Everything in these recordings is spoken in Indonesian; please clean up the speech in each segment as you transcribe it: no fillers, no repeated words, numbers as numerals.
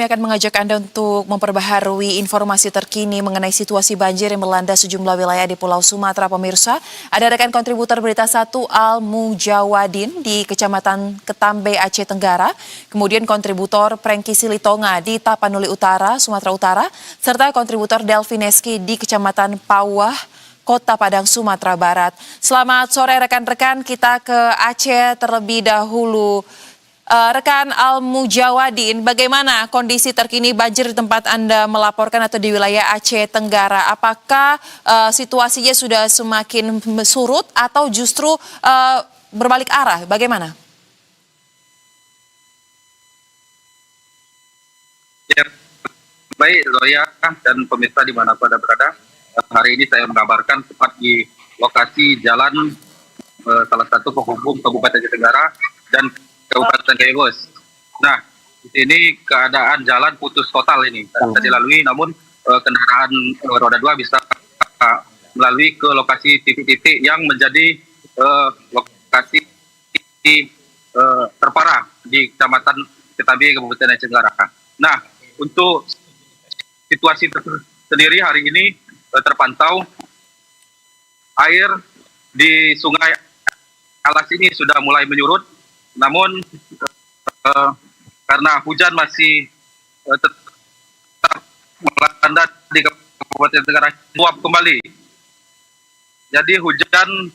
Kami akan mengajak Anda untuk memperbaharui informasi terkini mengenai situasi banjir yang melanda sejumlah wilayah di Pulau Sumatera, pemirsa. Ada rekan kontributor Berita 1 Al Mujawadin di Kecamatan Ketambe, Aceh Tenggara. Kemudian kontributor Prengki Silitonga di Tapanuli Utara, Sumatera Utara. Serta kontributor Delvineski di Kecamatan Pawah, Kota Padang, Sumatera Barat. Selamat sore rekan-rekan, kita ke Aceh terlebih dahulu. Rekan Al Mujawadin, bagaimana kondisi terkini banjir di tempat Anda melaporkan atau di wilayah Aceh Tenggara? Apakah situasinya sudah semakin surut atau justru berbalik arah? Bagaimana? Ya, baik Zoya dan pemirsa dimanapun Anda berada. Hari ini saya mengabarkan tepat di lokasi jalan salah satu penghubung Kabupaten Aceh Tenggara dan Kabupaten Gaigos. Nah, di sini keadaan jalan putus total ini. Bisa dilalui, namun kendaraan roda 2 bisa melalui ke lokasi titik-titik yang menjadi lokasi terparah di Kecamatan Ketambe, Kabupaten Aceh Tenggara. Nah, untuk situasi sendiri hari ini terpantau air di Sungai Alas ini sudah mulai menyurut. Namun karena hujan masih tetap melanda di Kabupaten Tenggara, uap kembali. Jadi hujan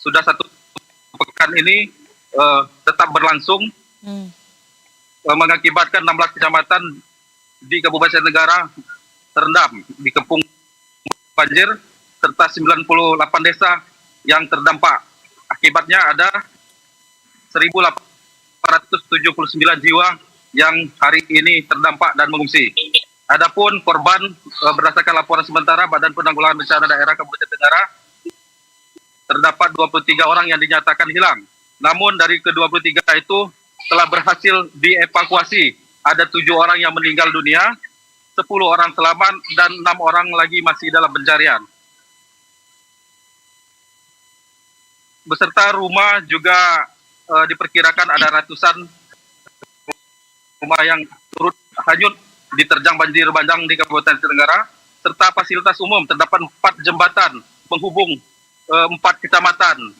sudah 1 pekan ini tetap berlangsung, mengakibatkan 16 kecamatan di Kabupaten Tenggara terendam, dikepung banjir, serta 98 desa yang terdampak. Akibatnya ada 1.879 jiwa yang hari ini terdampak dan mengungsi. Adapun korban berdasarkan laporan sementara Badan Penanggulangan Bencana Daerah Kabupaten Tenggara, terdapat 23 orang yang dinyatakan hilang. Namun dari ke-23 itu telah berhasil dievakuasi. Ada 7 orang yang meninggal dunia, 10 orang selamat, dan 6 orang lagi masih dalam pencarian. Beserta rumah juga diperkirakan ada ratusan rumah yang turut hanyut diterjang banjir bandang di Kabupaten Tenggara, serta fasilitas umum terdapat 4 jembatan penghubung 4 kecamatan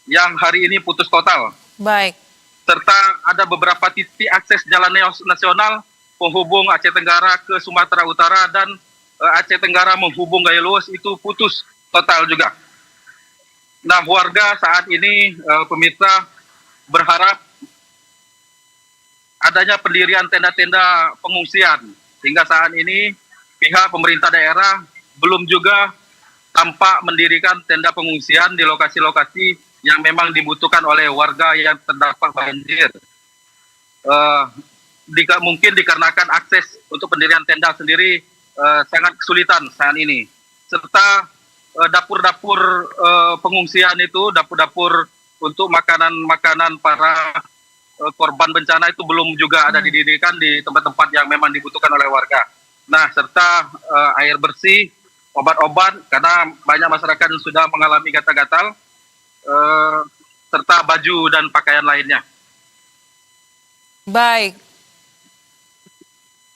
yang hari ini putus total. Baik. Serta ada beberapa titik akses jalan nasional penghubung Aceh Tenggara ke Sumatera Utara dan Aceh Tenggara menghubung Gaya Luas itu putus total juga. Nah, warga saat ini pemirsa berharap adanya pendirian tenda-tenda pengungsian. Hingga saat ini pihak pemerintah daerah belum juga tampak mendirikan tenda pengungsian di lokasi-lokasi yang memang dibutuhkan oleh warga yang terdampak banjir. Mungkin dikarenakan akses untuk pendirian tenda sendiri sangat kesulitan saat ini. Serta dapur-dapur pengungsian itu, dapur-dapur untuk makanan-makanan para korban bencana itu belum juga ada didirikan di tempat-tempat yang memang dibutuhkan oleh warga. Nah, serta air bersih, obat-obat, karena banyak masyarakat yang sudah mengalami gatal-gatal, serta baju dan pakaian lainnya.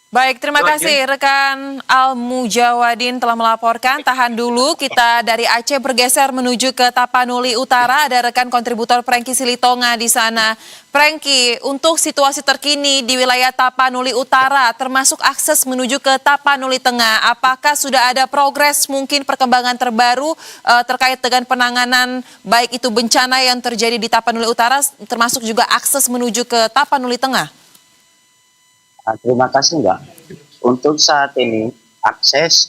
Baik, terima kasih rekan Al Mujawadin telah melaporkan. Tahan dulu, kita dari Aceh bergeser menuju ke Tapanuli Utara. Ada rekan kontributor Prengki Silitonga di sana. Prengki, untuk situasi terkini di wilayah Tapanuli Utara, termasuk akses menuju ke Tapanuli Tengah, apakah sudah ada progres mungkin perkembangan terbaru terkait dengan penanganan baik itu bencana yang terjadi di Tapanuli Utara, termasuk juga akses menuju ke Tapanuli Tengah? Terima kasih Mbak. Untuk saat ini akses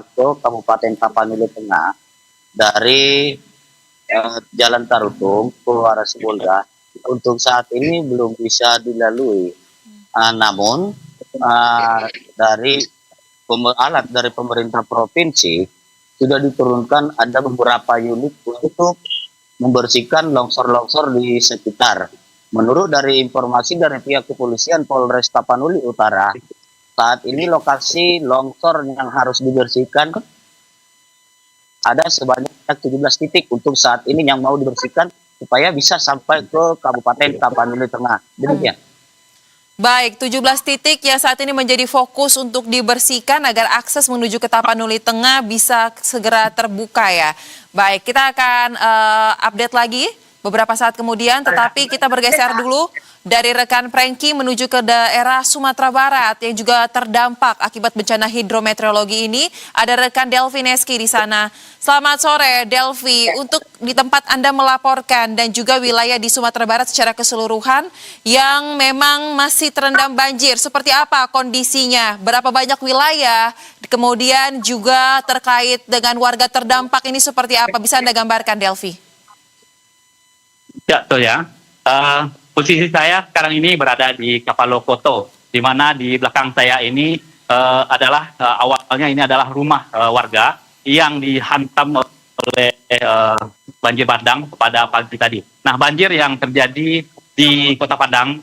ke Kabupaten Tapanuli Tengah dari Jalan Tarutung ke arah Sibolga untuk saat ini belum bisa dilalui. Namun dari alat dari pemerintah provinsi sudah diturunkan ada beberapa unit untuk membersihkan longsor-longsor di sekitar. Menurut dari informasi dari pihak kepolisian Polres Tapanuli Utara, saat ini lokasi longsor yang harus dibersihkan ada sebanyak 17 titik untuk saat ini yang mau dibersihkan supaya bisa sampai ke Kabupaten Tapanuli Tengah. Demikian. Baik, 17 titik yang saat ini menjadi fokus untuk dibersihkan agar akses menuju ke Tapanuli Tengah bisa segera terbuka ya. Baik, kita akan update lagi beberapa saat kemudian, tetapi kita bergeser dulu dari rekan Prengki menuju ke daerah Sumatera Barat yang juga terdampak akibat bencana hidrometeorologi ini. Ada rekan Delvi Neski di sana. Selamat sore Delvi, untuk di tempat Anda melaporkan dan juga wilayah di Sumatera Barat secara keseluruhan yang memang masih terendam banjir. Seperti apa kondisinya? Berapa banyak wilayah? Kemudian juga terkait dengan warga terdampak ini seperti apa? Bisa Anda gambarkan Delvi? Ya, betul ya. Posisi saya sekarang ini berada di Kapalokoto, di mana di belakang saya ini adalah awalnya ini adalah rumah warga yang dihantam oleh banjir bandang pada pagi tadi. Nah, banjir yang terjadi di Kota Padang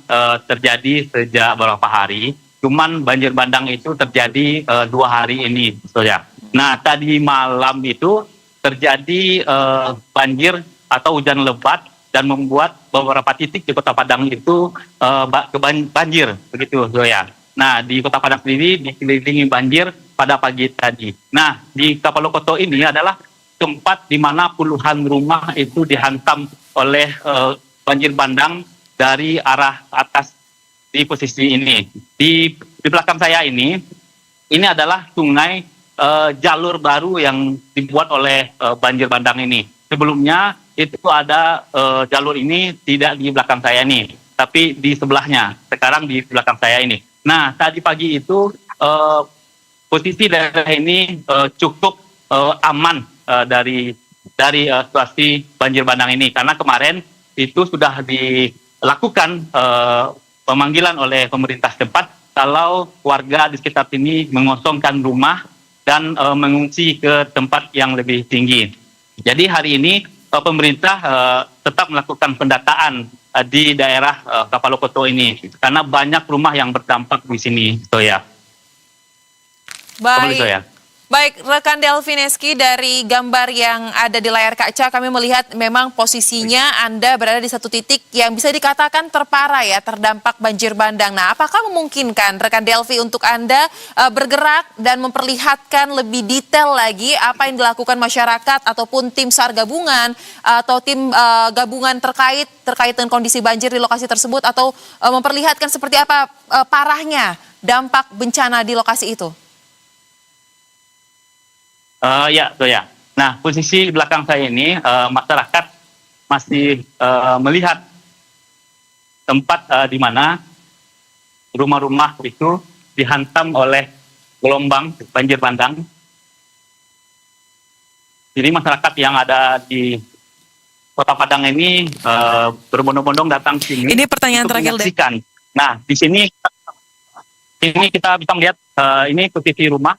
terjadi sejak beberapa hari. Cuman banjir bandang itu terjadi 2 hari ini, betul ya. Nah, tadi malam itu terjadi banjir atau hujan lebat dan membuat beberapa titik di Kota Padang itu banjir, begitu Zoya. Nah, di Kota Padang sendiri dikelilingi banjir pada pagi tadi. Nah, di Kapalokoto ini adalah tempat di mana puluhan rumah itu dihantam oleh banjir bandang dari arah atas di posisi ini. Di belakang saya ini adalah sungai jalur baru yang dibuat oleh banjir bandang ini. Sebelumnya itu ada jalur ini tidak di belakang saya ini, tapi di sebelahnya. Sekarang di belakang saya ini. Nah, tadi pagi itu posisi daerah ini cukup aman dari situasi banjir bandang ini, karena kemarin itu sudah dilakukan pemanggilan oleh pemerintah setempat kalau warga di sekitar sini mengosongkan rumah dan mengungsi ke tempat yang lebih tinggi. Jadi hari ini pemerintah tetap melakukan pendataan di daerah Kapalokoto ini karena banyak rumah yang berdampak di sini, Zoya. Baik. Zoya. Baik, rekan Delvi Neski, dari gambar yang ada di layar kaca kami melihat memang posisinya Anda berada di satu titik yang bisa dikatakan terparah ya, terdampak banjir bandang. Nah, apakah memungkinkan rekan Delvi untuk Anda bergerak dan memperlihatkan lebih detail lagi apa yang dilakukan masyarakat ataupun tim SAR gabungan atau tim gabungan terkait dengan kondisi banjir di lokasi tersebut, atau memperlihatkan seperti apa parahnya dampak bencana di lokasi itu? Ya, Zoya. Nah, posisi belakang saya ini masyarakat masih melihat tempat di mana rumah-rumah itu dihantam oleh gelombang banjir bandang. Jadi masyarakat yang ada di Kota Padang ini berbondong-bondong datang sini. Ini pertanyaan untuk terakhir, menyaksikan. Nah, di sini kita bisa melihat ini posisi rumah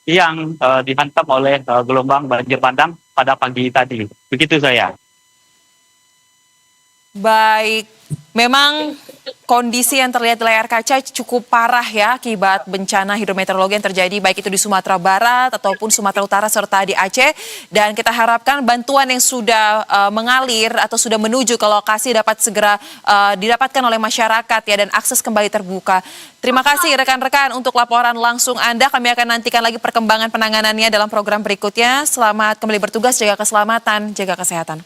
yang dihantam oleh gelombang banjir bandang pada pagi tadi. Begitu saya. Baik, memang kondisi yang terlihat di layar kaca cukup parah ya akibat bencana hidrometeorologi yang terjadi baik itu di Sumatera Barat ataupun Sumatera Utara serta di Aceh. Dan kita harapkan bantuan yang sudah mengalir atau sudah menuju ke lokasi dapat segera didapatkan oleh masyarakat ya, dan akses kembali terbuka. Terima kasih rekan-rekan untuk laporan langsung Anda. Kami akan nantikan lagi perkembangan penanganannya dalam program berikutnya. Selamat kembali bertugas, jaga keselamatan, jaga kesehatan.